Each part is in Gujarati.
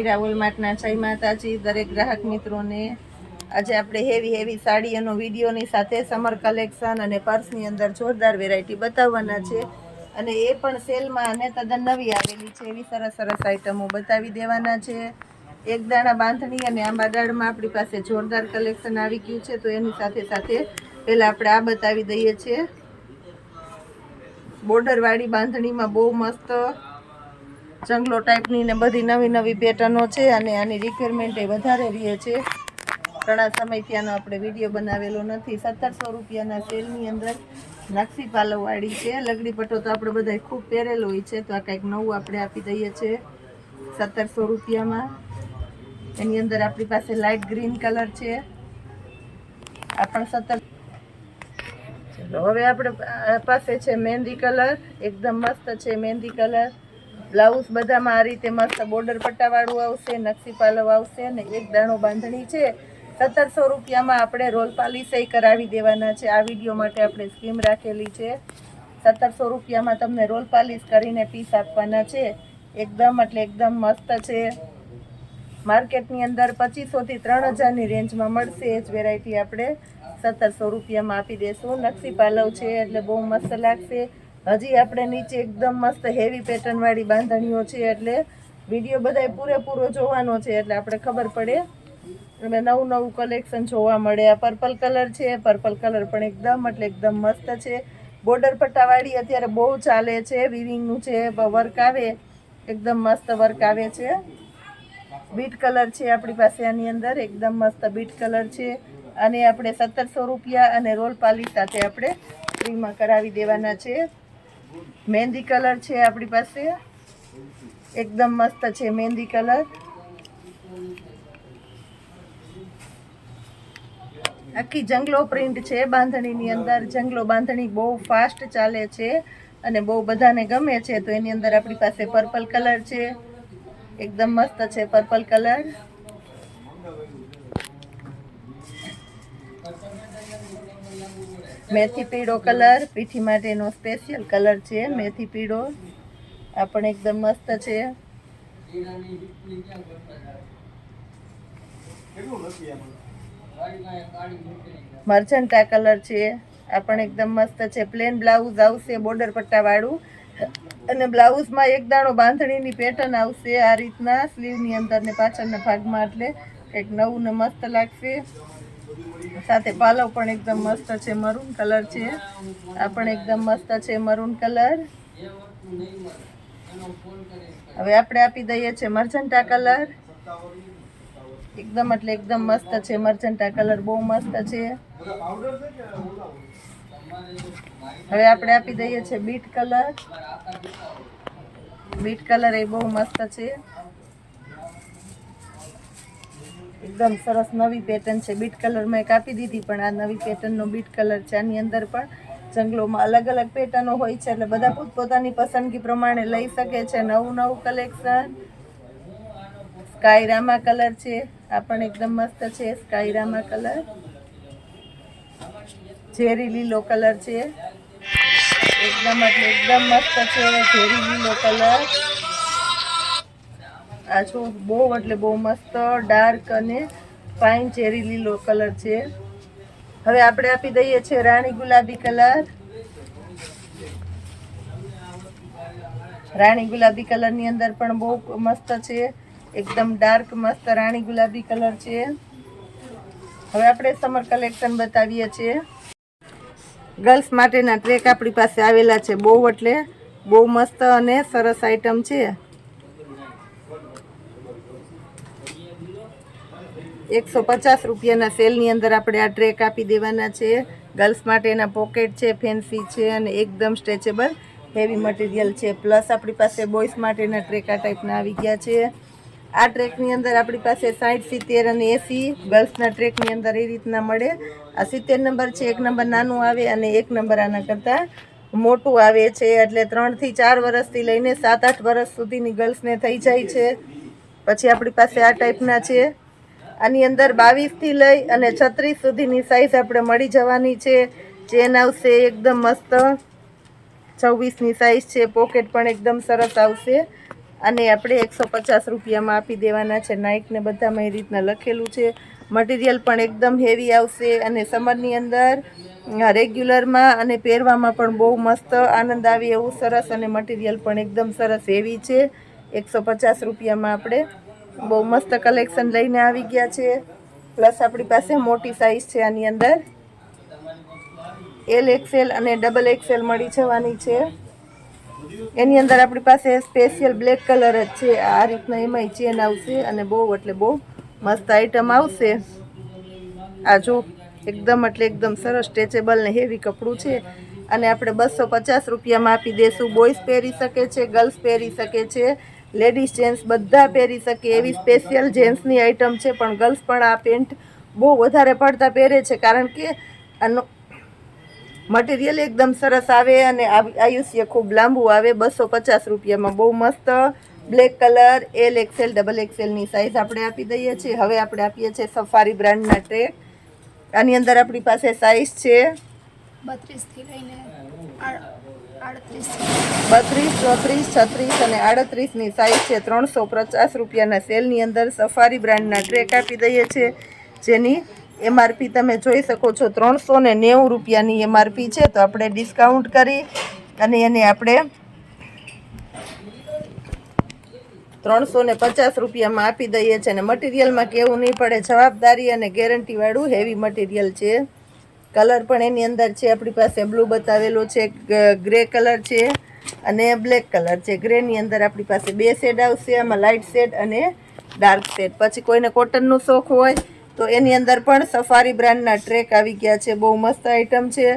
મીરા વોલમાર્ટના જય માતાજી દરેક ગ્રાહક મિત્રોને। આજે આપણે હેવી સાડીઓનો વિડીયોની સાથે સમર કલેક્શન અને પર્સની અંદર જોરદાર વેરાયટી બતાવવાના છે અને એ પણ સેલમાં અને તદ્દન નવી આવેલી છે એવી સરસ આઇટમો બતાવી દેવાના છે। એક દાણા બાંધણી અને આંબા દાળમાં આપણી પાસે જોરદાર કલેક્શન આવી ગયું છે, તો એની સાથે પહેલાં આપણે આ બતાવી દઈએ છીએ। બોર્ડરવાળી બાંધણીમાં બહુ મસ્ત જંગલો ટાઈપની ને બધી નવી પેટર્નો છે અને આની રિક્વાયરમેન્ટ એ વધારે રહે છે। ઘણા સમયથી આનો આપણે વિડીયો બનાવેલો નથી। 1700 રૂપિયાના સેલની અંદર નકશી પાલવવાળી છે। લગડી પટ્ટો તો આપણે બધાય ખૂબ પહેરેલો હોય છે, તો આ કંઈક નવું આપણે આપી દઈએ છીએ 1700 રૂપિયામાં। એની અંદર આપણી પાસે લાઇટ ગ્રીન કલર છે, આ પણ 17। હવે આપણે પાસે છે મહેંદી કલર, એકદમ મસ્ત છે મહેંદી કલર। બ્લાઉઝ બધામાં આ રીતે મસ્ત બોર્ડર પટ્ટાવાળું આવશે, નકશી પાલવ આવશે અને એક દાણો બાંધણી છે। 1700 રૂપિયામાં આપણે રોલ પાલિશ કરાવી દેવાના છે। આ વિડીયો માટે આપણે સ્કીમ રાખેલી છે। 1700 રૂપિયામાં તમને રોલ પાલિશ કરીને પીસ આપવાના છે। એકદમ મસ્ત છે। માર્કેટની અંદર 2500 થી 3000ની રેન્જમાં મળશે એ જ વેરાયટી આપણે 1700 રૂપિયામાં આપી દેશું। નકશી પાલવ છે એટલે બહુ મસ્ત લાગશે। હજી આપણે નીચે એકદમ મસ્ત હેવી પેટર્નવાળી બાંધણીઓ છે, એટલે વિડીયો બધાય પૂરેપૂરો જોવાનો છે એટલે આપણે ખબર પડે અને નવું કલેક્શન જોવા મળે। આ પર્પલ કલર છે, પર્પલ કલર પણ એકદમ મસ્ત છે। બોર્ડર પટ્ટાવાળી અત્યારે બહુ ચાલે છે, વિવિંગનું છે વર્ક આવે, એકદમ મસ્ત વર્ક આવે છે। બીટ કલર છે આપણી પાસે આની અંદર, એકદમ મસ્ત બીટ કલર છે અને આપણે 1700 રૂપિયા અને રોલ પાલિશ સાથે આપણે ફ્રીમાં કરાવી દેવાના છે। મહેંદી કલર છે આપણી પાસે, એકદમ મસ્ત છે મહેંદી કલર। આખી જંગલો પ્રિન્ટ છે બાંધણીની અંદર। જંગલો બાંધણી બહુ ફાસ્ટ ચાલે છે અને બહુ બધાને ગમે છે, તો એની અંદર આપણી પાસે પર્પલ કલર છે, એકદમ મસ્ત છે પર્પલ કલર। મેથી પીળો કલર, પીઠી માટેનો સ્પેશિયલ કલર છે મેથી પીળો, આ પણ એકદમ મસ્ત છે। મર્જન્ટા કલર છે, આ પણ એકદમ મસ્ત છે। પ્લેન બ્લાઉઝ આવશે બોર્ડર પટ્ટાવાળું અને બ્લાઉઝમાં એક દાણો બાંધણીની પેટર્ન આવશે આ રીતના સ્લીવની અંદર ને પાછળના ભાગમાં, એટલે કંઈક નવું ને મસ્ત લાગશે। સાથે પાલવ પણ એકદમ મસ્ત છે, મરૂન કલર છે, આ પણ એકદમ મસ્ત છે મરૂન કલર। હવે આપણે આપી દઈએ છીએ મર્જન્ટા કલર, એકદમ મસ્ત છે મર્જન્ટા કલર, બહુ મસ્ત છે। હવે આપણે આપી દઈએ છીએ બીટ કલર, બીટ કલર એ બહુ મસ્ત છે, એકદમ સરસ નવી પેટર્ન છે। બીટ કલરમાં એક આપી દીધી, પણ આ નવી પેટર્નનો બીટ કલર છે। આની અંદર પણ જંગલોમાં અલગ પેટર્નો હોય છે, એટલે બધા પોતપોતાની પસંદગી પ્રમાણે લઈ શકે છે। નવું કલેક્શન સ્કાય રામા કલર છે, આ પણ એકદમ મસ્ત છે સ્કાય રામા કલર। ઝેરી લીલો કલર છે, એકદમ મસ્ત છે ઝેરી લીલો કલર। આ જો બહુ મસ્ત ડાર્ક અને ફાઇન ચેરી લીલો કલર છે। હવે આપણે આપી દઈએ છીએ રાણી ગુલાબી કલર, રાણી ગુલાબી કલરની અંદર પણ બહુ મસ્ત છે, એકદમ ડાર્ક મસ્ત રાણી ગુલાબી કલર છે। હવે આપણે સમર કલેક્શન બતાવીએ છીએ। ગર્લ્સ માટેના ટ્રેક આપણી પાસે આવેલા છે, બહુ મસ્ત અને સરસ આઈટમ છે। 150 રૂપિયાના સેલની અંદર આપણે આ ટ્રેક આપી દેવાના છે। ગર્લ્સ માટેના પોકેટ છે, ફેન્સી છે અને એકદમ સ્ટ્રેચેબલ હેવી મટીરિયલ છે। પ્લસ આપણી પાસે બોಯ್સ માટેના ટ્રેક આ ટાઈપના આવી ગયા છે। આ ટ્રેકની અંદર આપણી પાસે 60, 70 અને 80 ગર્લ્સના ટ્રેકની અંદર એ રીતના મળે। આ 70 નંબર છે, 1 નંબર નાનું આવે અને 1 નંબર આના કરતાં મોટું આવે છે, એટલે 3 થી 4 વર્ષથી લઈને 7-8 વર્ષ સુધીની ગર્લ્સને થઈ જાય છે। પછી આપણી પાસે આ ટાઈપના છે, આની અંદર 22 થી લઈ અને 36 સુધીની સાઈઝ આપણે મળી જવાની છે। ચેન આવશે એકદમ મસ્ત, 26ની સાઈઝ છે, પોકેટ પણ એકદમ સરસ આવશે। અને આપણે 150 રૂપિયામાં આપી દેવાના છે. નાઇક ને બધામાં એ રીતના લખેલું છે. મટીરિયલ પણ એકદમ હેવી આવશે અને સમરની અંદર રેગ્યુલરમાં અને પહેરવામાં પણ બહુ મસ્ત આનંદ આવે એવું સરસ, અને મટીરિયલ પણ એકદમ સરસ હેવી છે. 150 રૂપિયામાં આપણે બહુ મસ્ત કલેક્શન લઈને આવી ગયા છે. પ્લસ આપણી પાસે મોટી સાઇઝ છે, આની અંદર LXL અને XXL મળી જવાની છે. એની અંદર આપણી પાસે સ્પેશિયલ બ્લેક કલર જ છે. આ રીતના એમાંય ચેન આવશે અને બહુ એટલે બહુ મસ્ત આઈટમ આવશે. આ જો એકદમ એટલે એકદમ સરસ સ્ટ્રેચેબલ ને હેવી કપડું છે, અને આપણે 250 રૂપિયામાં આપી દેશું. બોયઝ પહેરી શકે છે, ગર્લ્સ પહેરી શકે છે, લેડીઝ જેન્ટ્સ બધા પહેરી શકે એવી સ્પેશિયલ જેન્ટ્સની આઈટમ છે. પણ ગર્લ્સ પણ આ પેન્ટ બહુ વધારે પડતા પહેરે છે, કારણ કે આનો મટીરિયલ એકદમ સરસ આવે અને આયુષ્ય ખૂબ લાંબુ આવે. 250 રૂપિયામાં બહુ મસ્ત બ્લેક કલર LXL XXLની સાઇઝ આપણે આપી દઈએ છીએ. હવે આપણે આપીએ છીએ સફારી બ્રાન્ડના ટ્રેક. આની અંદર આપણી પાસે સાઇઝ છે 32 થી લઈને 38, 32, 34, 36 અને 38ની સાઇઝ છે. 350 રૂપિયાના સેલની અંદર સફારી બ્રાન્ડના ટ્રેક આપી દઈએ છીએ, જેની MRP તમે જોઈ શકો છો 390 રૂપિયાની MRP છે. તો આપણે ડિસ્કાઉન્ટ કરી અને એને આપણે 350 રૂપિયામાં આપી દઈએ છીએ. અને મટીરિયલમાં કેવું નહીં પડે, જવાબદારી અને ગેરંટીવાળું હેવી મટીરિયલ છે. કલર પણ એની અંદર છે આપણી પાસે બ્લુ બતાવેલો છે, ગ્રે કલર છે અને બ્લેક કલર છે. ગ્રેની અંદર આપણી પાસે 2 શેડ આવશે, આમાં લાઇટ શેડ અને ડાર્ક શેડ. પછી કોઈને કોટનનું શોખ હોય તો એની અંદર પણ સફારી બ્રાન્ડના ટ્રેક આવી ગયા છે. બહુ મસ્ત આઈટમ છે.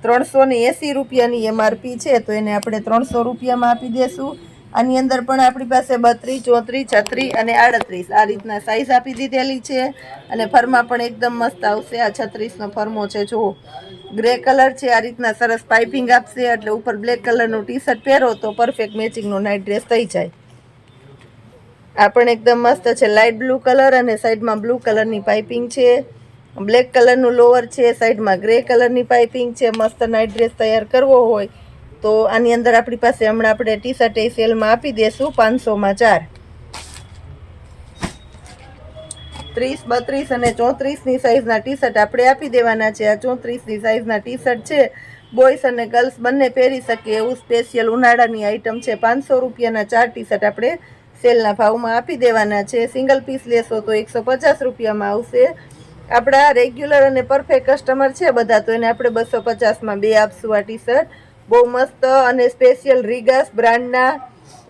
380 રૂપિયાની MRP છે, તો એને આપણે 300 રૂપિયામાં આપી દેશું. આની અંદર પણ આપણી પાસે 32, 34, 36 અને 38 આ રીતના સાઇઝ આપી દીધેલી છે. અને ફરમાં પણ એકદમ મસ્ત આવશે. આ 36નો ફરમો છે, જુઓ ગ્રે કલર છે. આ રીતના સરસ પાઇપિંગ આપશે, એટલે ઉપર બ્લેક કલરનું ટી-શર્ટ પહેરો તો પરફેક્ટ મેચિંગનો નાઇટ ડ્રેસ થઈ જાય. આ પણ એકદમ મસ્ત છે. લાઇટ બ્લુ કલર અને સાઈડમાં બ્લુ કલરની પાઇપિંગ છે. બ્લેક કલરનું લોવર છે, સાઈડમાં ગ્રે કલરની પાઇપિંગ છે. મસ્ત નાઇટ ડ્રેસ તૈયાર કરવો હોય તો આની અંદર આપણી પાસે હમણાં આપણે ટી-શર્ટ એ સેલમાં આપી દેશું 500માં 4. 30, 32 અને 34ની સાઇઝના ટી-શર્ટ આપણે આપી દેવાના છે. આ 34ની સાઇઝના ટી-શર્ટ છે, બોયઝ અને ગર્લ્સ બંને પહેરી શકે એવું સ્પેશિયલ ઉનાળાની આઈટમ છે. 500 રૂપિયાના 4 ટી-શર્ટ આપણે સેલના ભાવમાં આપી દેવાના છે. સિંગલ પીસ લેશો તો 150 રૂપિયામાં આવશે. આપણા રેગ્યુલર અને પરફેક્ટ કસ્ટમર છે બધા, તો એને આપણે 250માં 2 આપશું. આ ટી-શર્ટ બહુ મસ્ત અને સ્પેશિયલ રીગાસ બ્રાન્ડના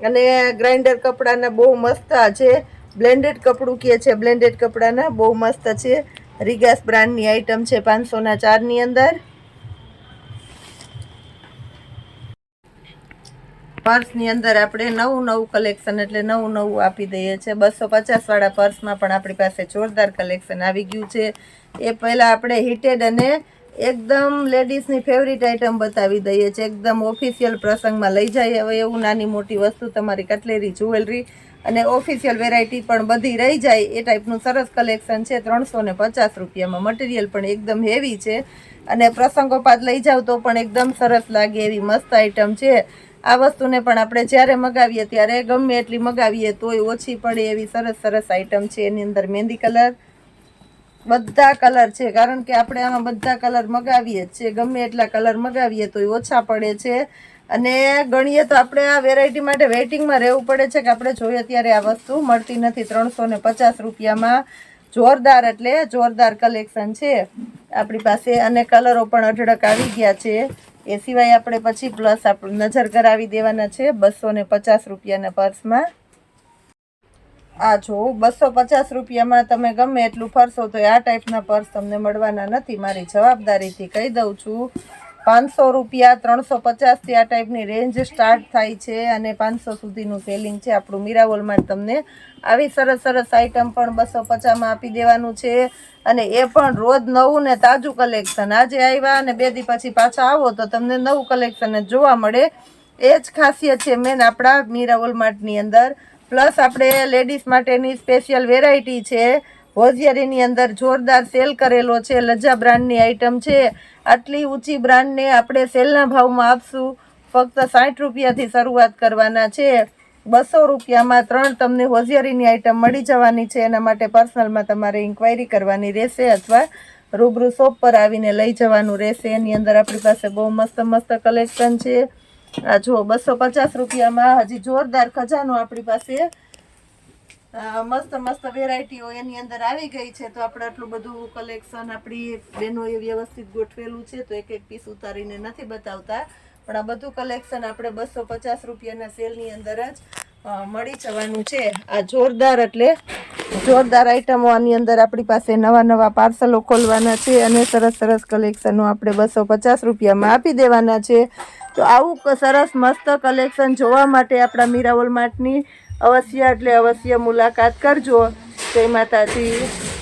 અને ગ્રાઇન્ડર કપડાના બહુ મસ્ત આ છે. બ્લેન્ડેડ કપડું કહે છે, બ્લેન્ડેડ કપડાના બહુ મસ્ત છે. રીગાસ બ્રાન્ડની આઈટમ છે 500ના 4ની અંદર. પર્સની અંદર આપણે નવું કલેક્શન એટલે નવું આપી દઈએ છીએ. 250 વાળા પર્સમાં પણ આપણી પાસે જોરદાર કલેક્શન આવી ગયું છે. એ પહેલાં આપણે હિટેડ અને એકદમ લેડીઝની ફેવરિટ આઈટમ બતાવી દઈએ છીએ. એકદમ ઓફિશિયલ પ્રસંગમાં લઈ જાય હવે એવું નાની મોટી વસ્તુ, તમારી કટલેરી, જ્વેલરી અને ઓફિશિયલ વેરાયટી પણ બધી રહી જાય એ ટાઈપનું સરસ કલેક્શન છે. 350 રૂપિયામાં. મટીરિયલ પણ એકદમ હેવી છે અને પ્રસંગોપાત લઈ જાવ તો પણ એકદમ સરસ લાગે એવી મસ્ત આઈટમ છે. આ વસ્તુને પણ આપણે જ્યારે મગાવીએ ત્યારે ગમે એટલી મગાવીએ તોય ઓછી પડે એવી સરસ આઈટમ છે. એની અંદર મહેંદી કલર બધા કલર છે, કારણ કે આપણે આમાં બધા કલર મગાવીએ જ છે. ગમે એટલા કલર મગાવીએ તોય ઓછા પડે છે. અને ગણીએ તો આપણે આ વેરાયટી માટે વેઇટિંગમાં રહેવું પડે છે કે આપણે જોઈએ ત્યારે આ વસ્તુ મળતી નથી. 350 રૂપિયામાં જોરદાર એટલે જોરદાર કલેક્શન છે આપણી પાસે. અને કલરો પણ અઢળક આવી ગયા છે. એ સિવાય આપણે પછી પ્લસ આપણે નજર કરાવી દેવાના છે 250 રૂપિયાના પર્સમાં. આ જો 250 રૂપિયામાં તમે ગમે એટલું ફરશો તો આ ટાઈપના પર્સ તમને મળવાના નથી. મારી જવાબદારીથી કહી દઉં છું. 500 રૂપિયા, 350થી આ ટાઈપની રેન્જ સ્ટાર્ટ થાય છે અને 500 સુધીનું સેલિંગ છે. આપણું મીરાવોલમાં તમને આવી સરસ આઈટમ પણ 250માં આપી દેવાનું છે. અને એ પણ રોજ નવું ને તાજું કલેક્શન. આજે આવ્યા અને 2 દી પછી પાછા આવો તો તમને નવું કલેક્શન જ જોવા મળે. એ જ ખાસિયત છે મેન આપણા મીરાવોલ માર્ટની અંદર. પ્લસ આપણે લેડીઝ માટેની સ્પેશિયલ વેરાયટી છે. હોશિયારીની અંદર જોરદાર સેલ કરેલો છે. લજ્જા બ્રાન્ડની આઈટમ છે. આટલી ઊંચી બ્રાન્ડને આપણે સેલના ભાવમાં આપશું. ફક્ત 60 રૂપિયાથી શરૂઆત કરવાના છે. 200 રૂપિયામાં 3 તમને હોશિયારીની આઈટમ મળી જવાની છે. એના માટે પર્સનલમાં તમારે ઇન્ક્વાયરી કરવાની રહેશે અથવા રૂબરૂ શોપ પર આવીને લઈ જવાનું રહેશે. એની અંદર આપણી પાસે બહુ મસ્ત મસ્ત કલેક્શન છે. આ જો 250 રૂપિયામાં હજી જોરદાર ખજાનો આપણી પાસે મસ્ત મસ્ત વેરાયટીઓ એની અંદર આવી ગઈ છે. તો આપણે આટલું બધું કલેક્શન આપણી બહેનોએ વ્યવસ્થિત ગોઠવેલું છે, તો એક એક પીસ ઉતારીને નથી બતાવતા, પણ આ બધું કલેક્શન આપણે 250 રૂપિયાના સેલની અંદર જ મળી જવાનું છે. આ જોરદાર એટલે જોરદાર આઈટમો આની અંદર આપણી પાસે નવા નવા પાર્સલો ખોલવાના છે અને સરસ સરસ કલેક્શનો આપણે 250 રૂપિયામાં આપી દેવાના છે. તો આવું સરસ મસ્ત કલેક્શન જોવા માટે આપણા મીરા વોલમાર્ટની અવશ્ય મુલાકાત કરજો. જય માતાજી.